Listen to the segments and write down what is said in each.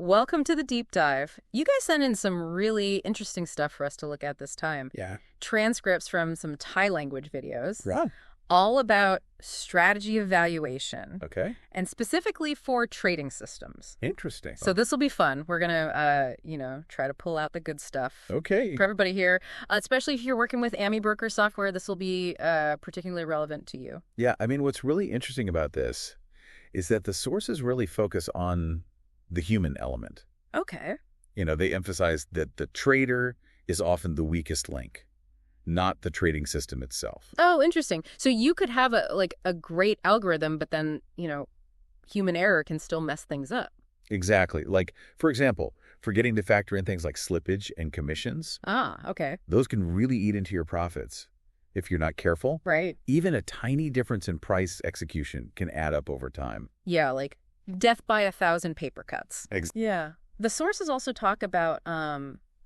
welcome to the deep dive. You guys sent in some really interesting stuff for us to look at this time. Yeah. Transcripts from some Thai language videos. Right. All about strategy evaluation. Okay. And specifically for trading systems. Interesting. So this will be fun. We're going to, try to pull out the good stuff. Okay. For everybody here, especially if you're working with Amibroker software, this will be particularly relevant to you. Yeah. I mean, what's really interesting about this is that the sources really focus on the human element. Okay. They emphasize that the trader is often the weakest link, not the trading system itself. Oh, interesting. So you could have a great algorithm, but then, human error can still mess things up. Exactly. Like, for example, forgetting to factor in things like slippage and commissions. Ah, okay. Those can really eat into your profits if you're not careful. Right. Even a tiny difference in price execution can add up over time. Yeah, like death by 1,000 paper cuts. Yeah. The sources also talk about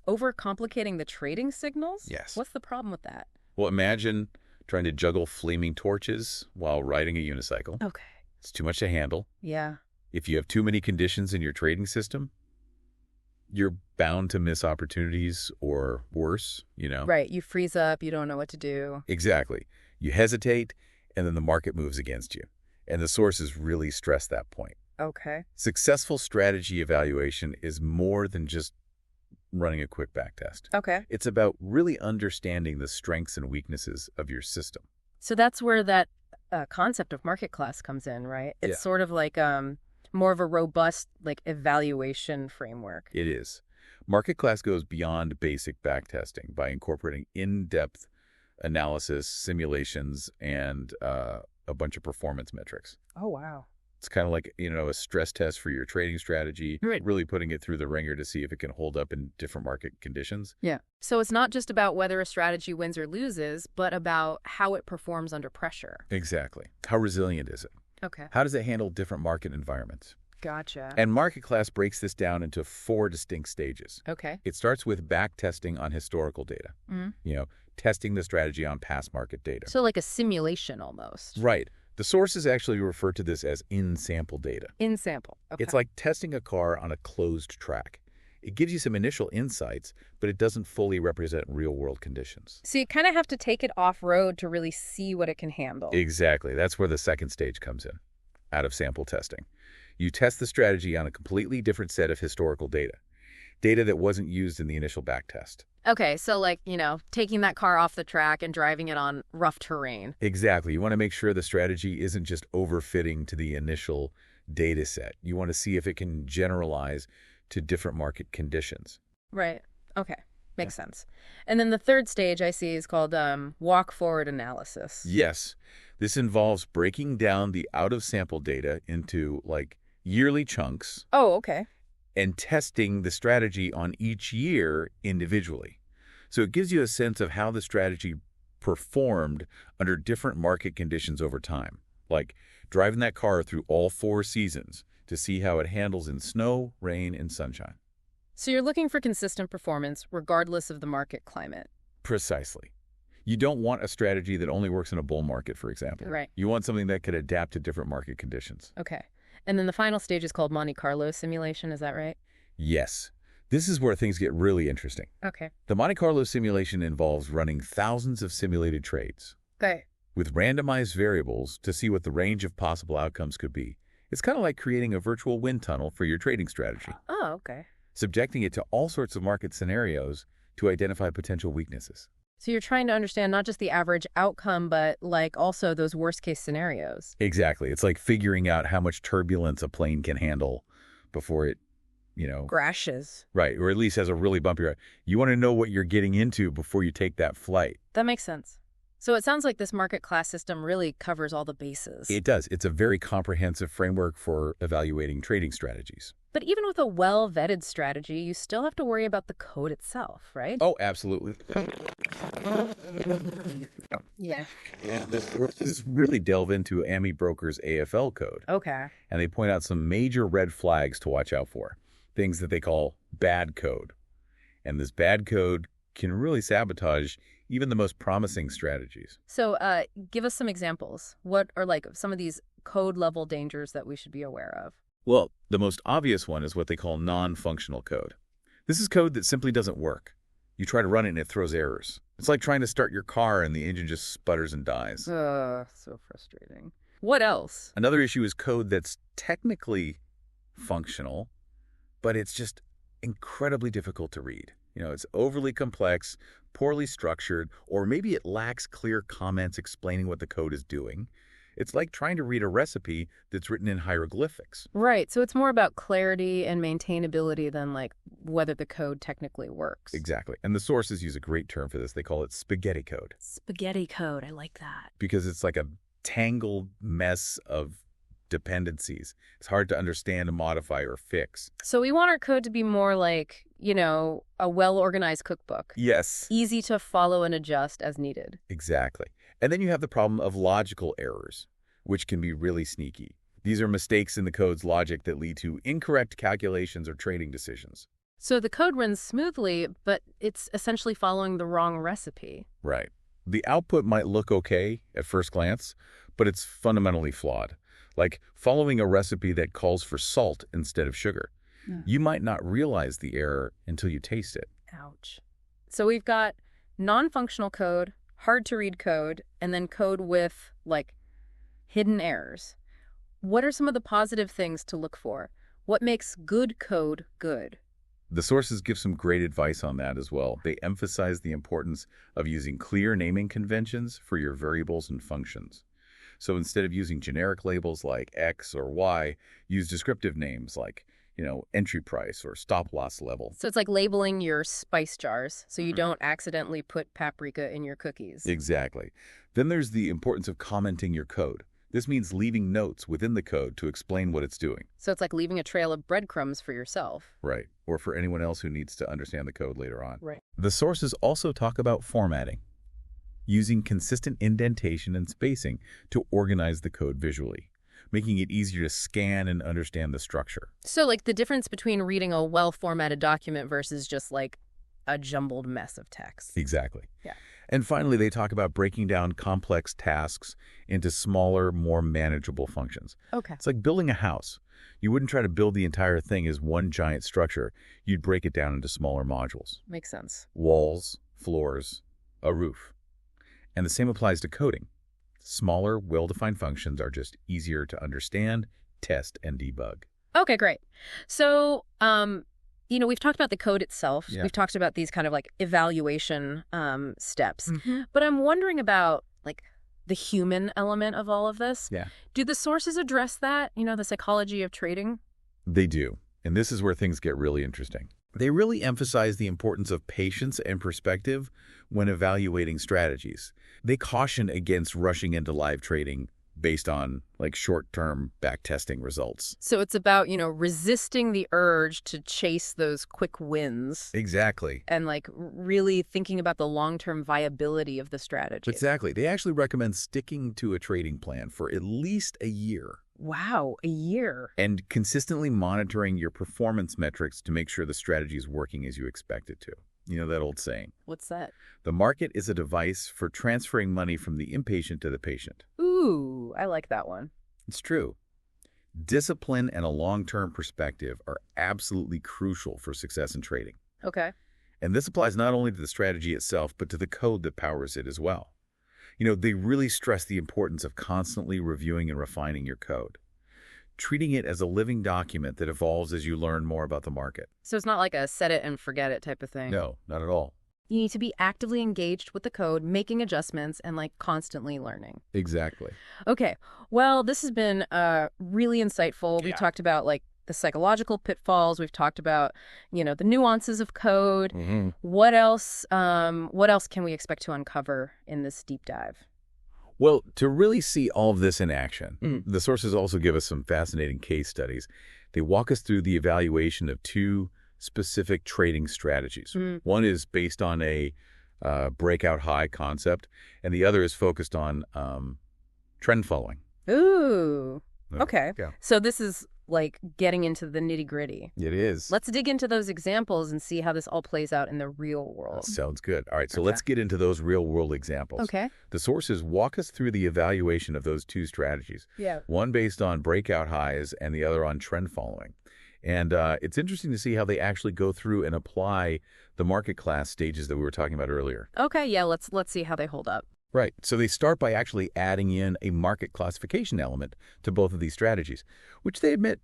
overcomplicating the trading signals. Yes. What's the problem with that? Well, imagine trying to juggle flaming torches while riding a unicycle. Okay. It's too much to handle. Yeah. If you have too many conditions in your trading system, you're bound to miss opportunities or worse, Right. You freeze up. You don't know what to do. Exactly. You hesitate, and then the market moves against you. And the sources really stress that point. Okay. Successful strategy evaluation is more than just running a quick backtest. Okay. It's about really understanding the strengths and weaknesses of your system. So that's where that concept of market class comes in, right? It's sort of like more of a robust evaluation framework. It is. Market class goes beyond basic backtesting by incorporating in-depth analysis, simulations, and a bunch of performance metrics. Oh, wow. It's kind of like, a stress test for your trading strategy, Right. really putting it through the ringer to see if it can hold up in different market conditions. Yeah. So it's not just about whether a strategy wins or loses, but about how it performs under pressure. Exactly. How resilient is it? Okay. How does it handle different market environments? Gotcha. And market class breaks this down into 4 distinct stages. Okay. It starts with back testing on historical data, testing the strategy on past market data. So like a simulation almost. Right. The sources actually refer to this as in-sample data. In-sample. Okay. It's like testing a car on a closed track. It gives you some initial insights, but it doesn't fully represent real-world conditions. So you kind of have to take it off-road to really see what it can handle. Exactly. That's where the second stage comes in, out-of-sample testing. You test the strategy on a completely different set of historical data that wasn't used in the initial backtest. Okay, so taking that car off the track and driving it on rough terrain. Exactly. You want to make sure the strategy isn't just overfitting to the initial data set. You want to see if it can generalize to different market conditions. Right. Okay. Makes sense. And then the third stage I see is called walk-forward analysis. Yes. This involves breaking down the out-of-sample data into, yearly chunks. Oh, okay. And testing the strategy on each year individually. So it gives you a sense of how the strategy performed under different market conditions over time, like driving that car through all 4 seasons to see how it handles in snow, rain, and sunshine. So you're looking for consistent performance regardless of the market climate. Precisely. You don't want a strategy that only works in a bull market, for example. Right. You want something that could adapt to different market conditions. Okay. And then the final stage is called Monte Carlo simulation, is that right? Yes. This is where things get really interesting. Okay. The Monte Carlo simulation involves running thousands of simulated trades. Okay. With randomized variables to see what the range of possible outcomes could be. It's kind of like creating a virtual wind tunnel for your trading strategy. Oh, okay. Subjecting it to all sorts of market scenarios to identify potential weaknesses. So you're trying to understand not just the average outcome, but also those worst-case scenarios. Exactly. It's like figuring out how much turbulence a plane can handle before it, crashes. Right, or at least has a really bumpy ride. You want to know what you're getting into before you take that flight. That makes sense. So it sounds like this market class system really covers all the bases. It does. It's a very comprehensive framework for evaluating trading strategies. But even with a well-vetted strategy, you still have to worry about the code itself, right? Oh, absolutely. Yeah. Yeah, this really delve into Amibroker's AFL code. Okay. And they point out some major red flags to watch out for, things that they call bad code. And this bad code can really sabotage even the most promising strategies. So give us some examples. What are some of these code level dangers that we should be aware of? Well, the most obvious one is what they call non-functional code. This is code that simply doesn't work. You try to run it and it throws errors. It's like trying to start your car and the engine just sputters and dies. So frustrating. What else? Another issue is code that's technically functional, but it's just incredibly difficult to read. It's overly complex, poorly structured, or maybe it lacks clear comments explaining what the code is doing. It's like trying to read a recipe that's written in hieroglyphics. Right. So it's more about clarity and maintainability than like whether the code technically works. Exactly. And the sources use a great term for this. They call it spaghetti code. Spaghetti code. I like that. Because it's like a tangled mess of dependencies. It's hard to understand and modify or fix. So we want our code to be more like, a well-organized cookbook. Yes. Easy to follow and adjust as needed. Exactly. And then you have the problem of logical errors, which can be really sneaky. These are mistakes in the code's logic that lead to incorrect calculations or trading decisions. So the code runs smoothly, but it's essentially following the wrong recipe. Right. The output might look okay at first glance, but it's fundamentally flawed. Like following a recipe that calls for salt instead of sugar. Yeah. You might not realize the error until you taste it. Ouch. So we've got non-functional code, hard-to-read code, and then code with, like, hidden errors. What are some of the positive things to look for? What makes good code good? The sources give some great advice on that as well. They emphasize the importance of using clear naming conventions for your variables and functions. So instead of using generic labels like X or Y, use descriptive names like, entry price or stop loss level. So it's like labeling your spice jars so you don't accidentally put paprika in your cookies. Exactly. Then there's the importance of commenting your code. This means leaving notes within the code to explain what it's doing. So it's like leaving a trail of breadcrumbs for yourself. Right. Or for anyone else who needs to understand the code later on. Right. The sources also talk about formatting, using consistent indentation and spacing to organize the code visually, making it easier to scan and understand the structure. So like the difference between reading a well-formatted document versus just like a jumbled mess of text. Exactly. Yeah. And finally, they talk about breaking down complex tasks into smaller, more manageable functions. Okay. It's like building a house. You wouldn't try to build the entire thing as one giant structure. You'd break it down into smaller modules. Makes sense. Walls, floors, a roof. And the same applies to coding. Smaller, well-defined functions are just easier to understand, test, and debug. Okay, great. So, we've talked about the code itself. Yeah. We've talked about these kind of like evaluation steps. But I'm wondering about like the human element of all of this. Yeah. Do the sources address that, the psychology of trading? They do. And this is where things get really interesting. They really emphasize the importance of patience and perspective when evaluating strategies. They caution against rushing into live trading based on like short-term backtesting results. So it's about, resisting the urge to chase those quick wins. Exactly. And like really thinking about the long-term viability of the strategy. Exactly. They actually recommend sticking to a trading plan for at least a year. Wow, a year. And consistently monitoring your performance metrics to make sure the strategy is working as you expect it to. You know that old saying. What's that? The market is a device for transferring money from the impatient to the patient. Ooh, I like that one. It's true. Discipline and a long-term perspective are absolutely crucial for success in trading. Okay. And this applies not only to the strategy itself, but to the code that powers it as well. They really stress the importance of constantly reviewing and refining your code, treating it as a living document that evolves as you learn more about the market. So it's not like a set it and forget it type of thing. No, not at all. You need to be actively engaged with the code, making adjustments, and like constantly learning. Exactly. Okay. Well, this has been really insightful. We talked about like the psychological pitfalls. We've talked about, the nuances of code. Mm-hmm. What else can we expect to uncover in this deep dive? Well, to really see all of this in action, the sources also give us some fascinating case studies. They walk us through the evaluation of two specific trading strategies. One is based on a breakout high concept, and the other is focused on trend following. Ooh. Okay. Yeah. So this is like getting into the nitty-gritty. It is. Let's dig into those examples and see how this all plays out in the real world. Sounds good. All right, so Okay. let's get into those real-world examples. Okay. The sources walk us through the evaluation of those two strategies, Yeah. one based on breakout highs and the other on trend following. And it's interesting to see how they actually go through and apply the market class stages that we were talking about earlier. Okay, yeah, let's see how they hold up. Right. So they start by actually adding in a market classification element to both of these strategies, which they admit,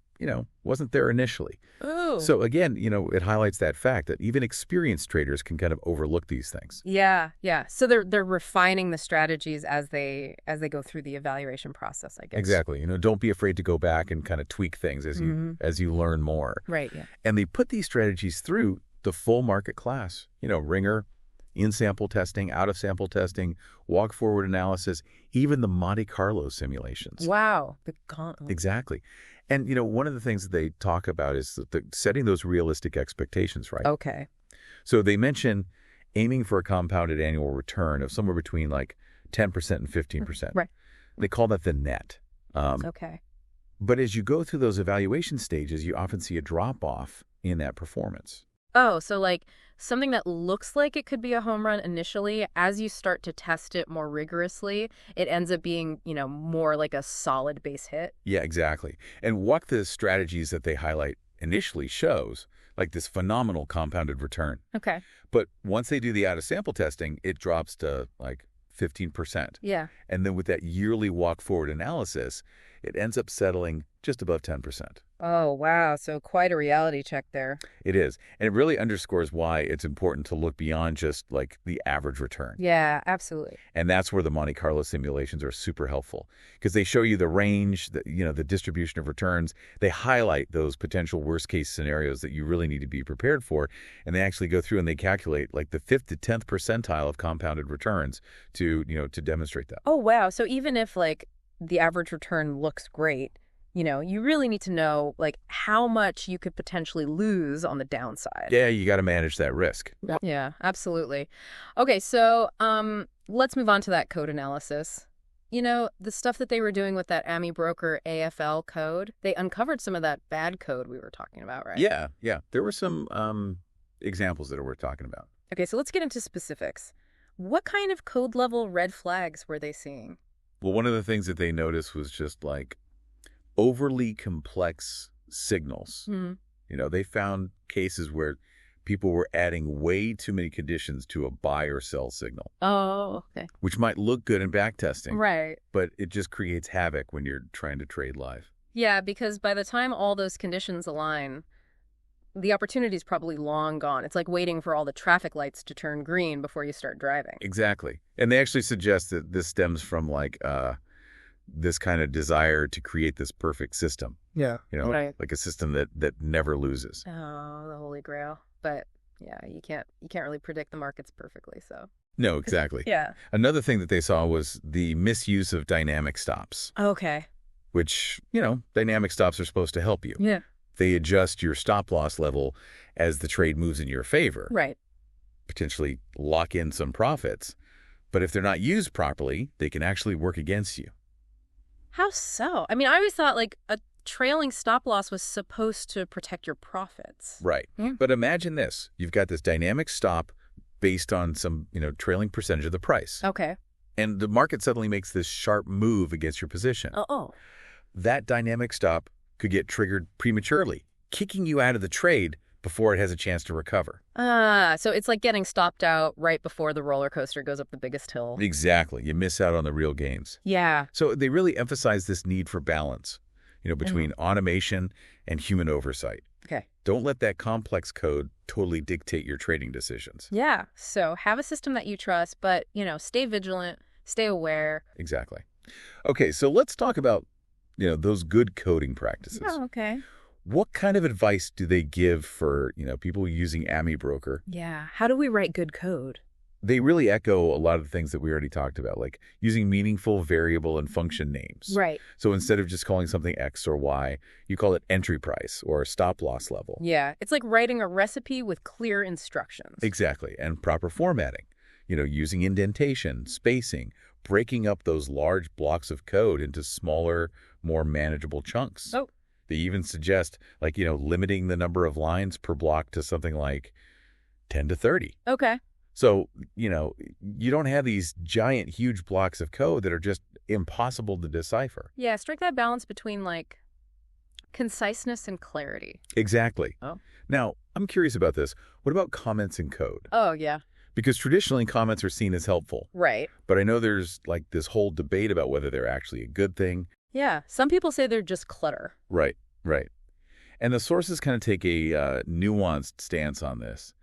wasn't there initially. Ooh. So again, it highlights that fact that even experienced traders can kind of overlook these things. Yeah. So they're refining the strategies as they go through the evaluation process, I guess. Exactly. Don't be afraid to go back and kind of tweak things as you learn more. Right, yeah. And they put these strategies through the full market class, ringer, in-sample testing, out-of-sample testing, walk-forward analysis, even the Monte Carlo simulations. Wow. The gauntlet. Exactly. And, one of the things that they talk about is setting those realistic expectations, right? Okay. So they mention aiming for a compounded annual return of somewhere between like 10% and 15%. Right. They call that the net. Okay. But as you go through those evaluation stages, you often see a drop-off in that performance. Oh, so like something that looks like it could be a home run initially, as you start to test it more rigorously, it ends up being, more like a solid base hit. Yeah, exactly. And what the strategies that they highlight initially shows, like this phenomenal compounded return. Okay. But once they do the out-of-sample testing, it drops to like 15%. Yeah. And then with that yearly walk-forward analysis, it ends up settling just above 10%. Oh, wow. So quite a reality check there. It is. And it really underscores why it's important to look beyond just like the average return. Yeah, absolutely. And that's where the Monte Carlo simulations are super helpful because they show you the range, the distribution of returns. They highlight those potential worst case scenarios that you really need to be prepared for. And they actually go through and they calculate like the 5th to 10th percentile of compounded returns to demonstrate that. Oh, wow. So even if like the average return looks great, you really need to know like how much you could potentially lose on the downside. Yeah, you got to manage that risk. Yeah, absolutely. Okay, so let's move on to that code analysis. The stuff that they were doing with that Amibroker AFL code, they uncovered some of that bad code we were talking about, right? Yeah. There were some examples that are worth talking about. Okay, so let's get into specifics. What kind of code level red flags were they seeing? Well, one of the things that they noticed was just like overly complex signals. They found cases where people were adding way too many conditions to a buy or sell signal. Oh, okay. Which might look good in backtesting. Right. But it just creates havoc when you're trying to trade live. Yeah, because by the time all those conditions align, the opportunity is probably long gone. It's like waiting for all the traffic lights to turn green before you start driving. Exactly. And they actually suggest that this stems from like this kind of desire to create this perfect system. Yeah. Right. Like a system that never loses. Oh, the holy grail. But yeah, you can't really predict the markets perfectly, so. No, exactly. Yeah. Another thing that they saw was the misuse of dynamic stops, Okay. which, dynamic stops are supposed to help you. Yeah. They adjust your stop loss level as the trade moves in your favor. Right. Potentially lock in some profits. But if they're not used properly, they can actually work against you. How so? I mean, I always thought like a trailing stop loss was supposed to protect your profits. Right. Yeah. But imagine this. You've got this dynamic stop based on some, trailing percentage of the price. Okay. And the market suddenly makes this sharp move against your position. Oh. That dynamic stop could get triggered prematurely, kicking you out of the trade before it has a chance to recover. So it's like getting stopped out right before the roller coaster goes up the biggest hill. Exactly. You miss out on the real gains. Yeah. So they really emphasize this need for balance, between automation and human oversight. Okay. Don't let that complex code totally dictate your trading decisions. Yeah. So have a system that you trust, but, stay vigilant, stay aware. Exactly. Okay, so let's talk about, those good coding practices. Oh, okay. What kind of advice do they give for, people using Amibroker? Yeah. How do we write good code? They really echo a lot of the things that we already talked about, like using meaningful variable and function names. Right. So instead of just calling something X or Y, you call it entry price or stop loss level. Yeah. It's like writing a recipe with clear instructions. Exactly. And proper formatting, using indentation, spacing, breaking up those large blocks of code into smaller, more manageable chunks. Oh. They even suggest, like, limiting the number of lines per block to something like 10 to 30. Okay. So, you don't have these giant, huge blocks of code that are just impossible to decipher. Yeah, strike that balance between, like, conciseness and clarity. Exactly. Oh. Now, I'm curious about this. What about comments in code? Oh, yeah. Because traditionally, comments are seen as helpful. Right. But I know there's, like, this whole debate about whether they're actually a good thing. Yeah. Some people say they're just clutter. Right, right. And the sources kind of take a nuanced stance on this.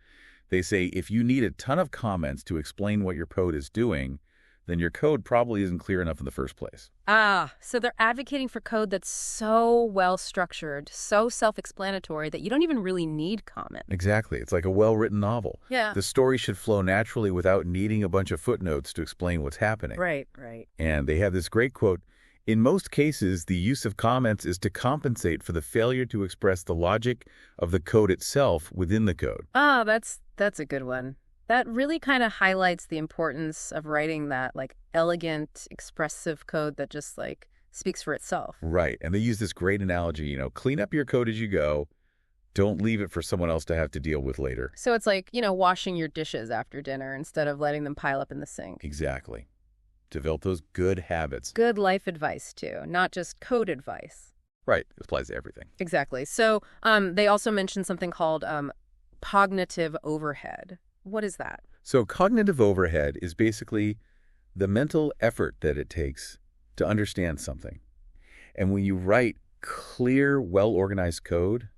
They say if you need a ton of comments to explain what your code is doing, then your code probably isn't clear enough in the first place. Ah, so they're advocating for code that's so well-structured, so self-explanatory that you don't even really need comment. Exactly. It's like a well-written novel. Yeah. The story should flow naturally without needing a bunch of footnotes to explain what's happening. Right, right. And they have this great quote, "In most cases, the use of comments is to compensate for the failure to express the logic of the code itself within the code." Ah, that's a good one. That really kind of highlights the importance of writing that, like, elegant, expressive code that just, like, speaks for itself. Right. And they use this great analogy, clean up your code as you go. Don't leave it for someone else to have to deal with later. So it's like, washing your dishes after dinner instead of letting them pile up in the sink. Exactly. Develop those good habits. Good life advice, too, not just code advice. Right. It applies to everything. Exactly. So they also mentioned something called cognitive overhead. What is that? So cognitive overhead is basically the mental effort that it takes to understand something. And when you write clear, well-organized code,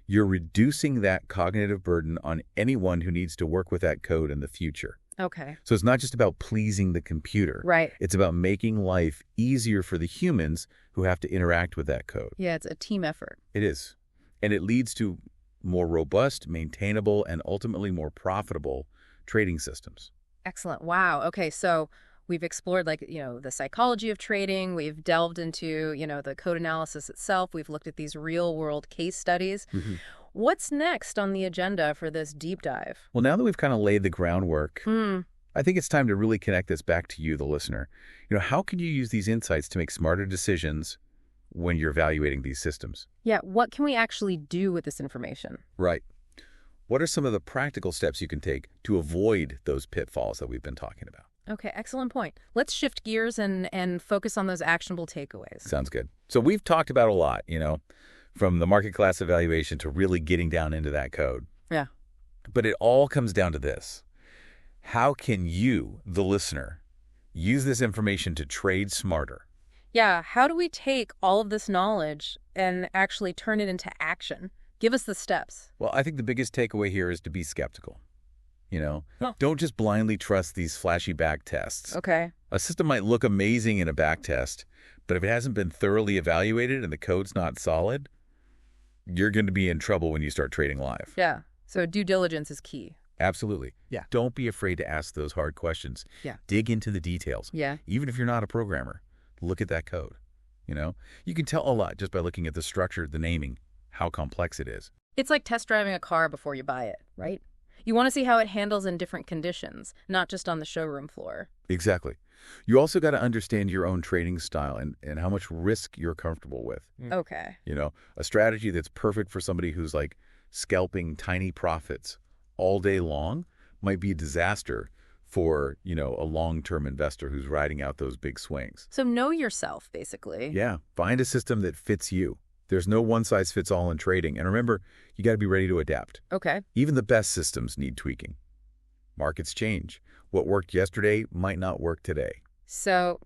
you're reducing that cognitive burden on anyone who needs to work with that code in the future. Okay. So it's not just about pleasing the computer. Right. It's about making life easier for the humans who have to interact with that code. Yeah, it's a team effort. It is. And it leads to more robust, maintainable, and ultimately more profitable trading systems. Excellent. Wow. Okay, so we've explored, like, the psychology of trading. We've delved into, the code analysis itself. We've looked at these real-world case studies. Mm-hmm. What's next on the agenda for this deep dive? Well, now that we've kind of laid the groundwork, I think it's time to really connect this back to you, the listener. How can you use these insights to make smarter decisions when you're evaluating these systems? Yeah, what can we actually do with this information? Right. What are some of the practical steps you can take to avoid those pitfalls that we've been talking about? Okay, excellent point. Let's shift gears and focus on those actionable takeaways. Sounds good. So we've talked about a lot, from the market class evaluation to really getting down into that code. Yeah. But it all comes down to this. How can you, the listener, use this information to trade smarter? Yeah, how do we take all of this knowledge and actually turn it into action? Give us the steps. Well, I think the biggest takeaway here is to be skeptical. Don't just blindly trust these flashy back tests. Okay. A system might look amazing in a back test, but if it hasn't been thoroughly evaluated and the code's not solid, you're going to be in trouble when you start trading live. Yeah. So due diligence is key. Absolutely. Yeah. Don't be afraid to ask those hard questions. Yeah. Dig into the details. Yeah. Even if you're not a programmer, look at that code. You can tell a lot just by looking at the structure, the naming, how complex it is. It's like test driving a car before you buy it, right? You want to see how it handles in different conditions, not just on the showroom floor. Exactly. You also got to understand your own trading style and how much risk you're comfortable with. Okay. A strategy that's perfect for somebody who's like scalping tiny profits all day long might be a disaster for, a long-term investor who's riding out those big swings. So know yourself, basically. Yeah. Find a system that fits you. There's no one-size-fits-all in trading. And remember, you got to be ready to adapt. Okay. Even the best systems need tweaking. Markets change. What worked yesterday might not work today. So,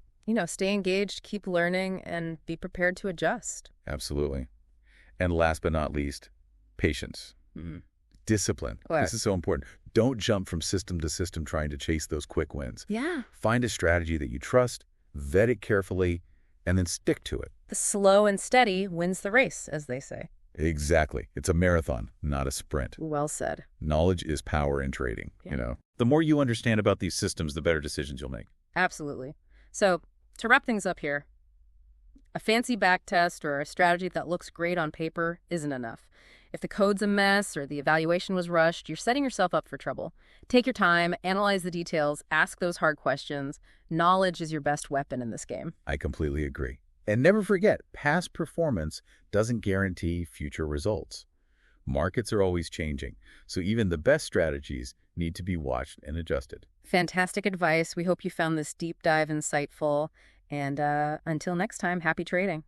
stay engaged, keep learning, and be prepared to adjust. Absolutely. And last but not least, patience. Discipline. What? This is so important. Don't jump from system to system trying to chase those quick wins. Yeah. Find a strategy that you trust, vet it carefully, and then stick to it. The slow and steady wins the race, as they say. Exactly. It's a marathon, not a sprint. Well said. Knowledge is power in trading, Yeah. The more you understand about these systems, the better decisions you'll make. Absolutely. So, to wrap things up here, a fancy back test or a strategy that looks great on paper isn't enough. If the code's a mess or the evaluation was rushed, you're setting yourself up for trouble. Take your time, analyze the details, ask those hard questions. Knowledge is your best weapon in this game. I completely agree. And never forget, past performance doesn't guarantee future results. Markets are always changing, so even the best strategies need to be watched and adjusted. Fantastic advice. We hope you found this deep dive insightful. And until next time, happy trading.